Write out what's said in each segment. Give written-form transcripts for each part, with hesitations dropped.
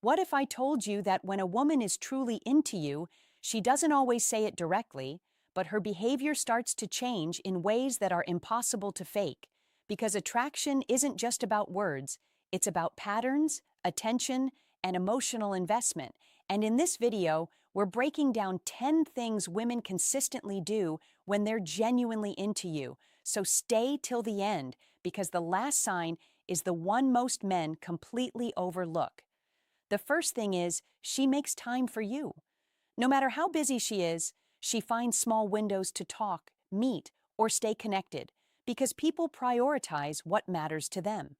What if I told you that when a woman is truly into you, she doesn't always say it directly, but her behavior starts to change in ways that are impossible to fake? Because attraction isn't just about words, it's about patterns, attention, and emotional investment. And in this video, we're breaking down 10 things women consistently do when they're genuinely into you. So stay till the end, because the last sign is the one most men completely overlook. The first thing is she makes time for you. No matter how busy she is, she finds small windows to talk, meet, or stay connected because people prioritize what matters to them.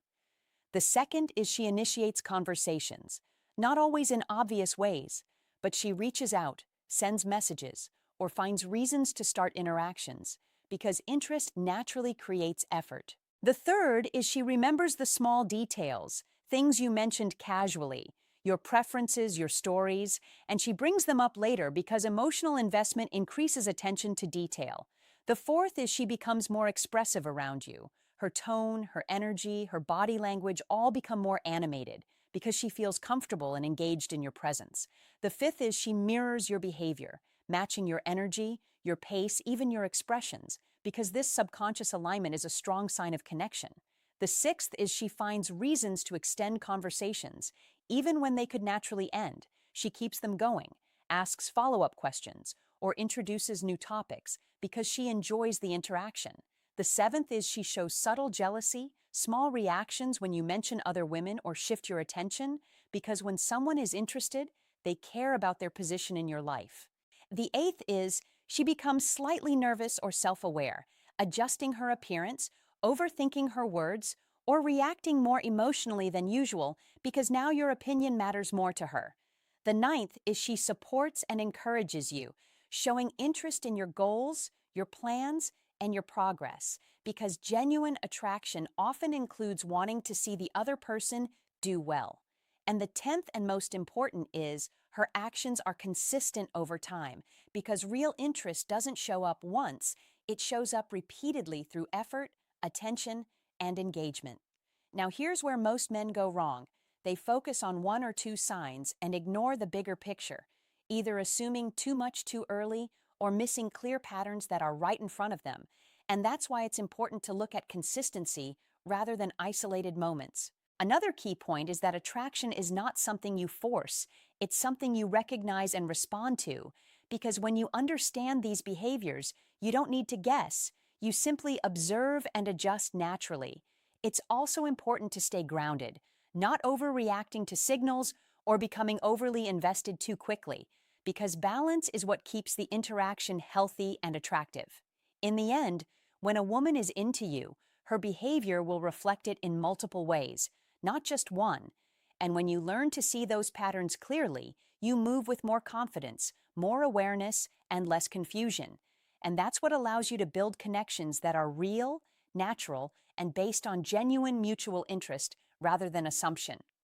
The second is she initiates conversations, not always in obvious ways, but she reaches out, sends messages, or finds reasons to start interactions because interest naturally creates effort. The third is she remembers the small details, things you mentioned casually, your preferences, your stories, and she brings them up later because emotional investment increases attention to detail. The fourth is she becomes more expressive around you. Her tone, her energy, her body language all become more animated because she feels comfortable and engaged in your presence. The fifth is she mirrors your behavior, matching your energy, your pace, even your expressions, because this subconscious alignment is a strong sign of connection. The sixth is she finds reasons to extend conversations, even when they could naturally end. She keeps them going, asks follow-up questions, or introduces new topics because she enjoys the interaction. The seventh is she shows subtle jealousy, small reactions when you mention other women or shift your attention, because when someone is interested, they care about their position in your life. The eighth is she becomes slightly nervous or self-aware, adjusting her appearance, overthinking her words, or reacting more emotionally than usual because now your opinion matters more to her. The ninth is she supports and encourages you, showing interest in your goals, your plans, and your progress, because genuine attraction often includes wanting to see the other person do well. And the 10th and most important is her actions are consistent over time, because real interest doesn't show up once, it shows up repeatedly through effort, attention, and engagement. Now here's where most men go wrong. They focus on one or two signs and ignore the bigger picture, either assuming too much too early or missing clear patterns that are right in front of them. And that's why it's important to look at consistency rather than isolated moments. Another key point is that attraction is not something you force, it's something you recognize and respond to. Because when you understand these behaviors, you don't need to guess. You simply observe and adjust naturally. It's also important to stay grounded, not overreacting to signals or becoming overly invested too quickly, because balance is what keeps the interaction healthy and attractive. In the end, when a woman is into you, her behavior will reflect it in multiple ways, not just one. And when you learn to see those patterns clearly, you move with more confidence, more awareness, and less confusion. And that's what allows you to build connections that are real, natural, and based on genuine mutual interest rather than assumption.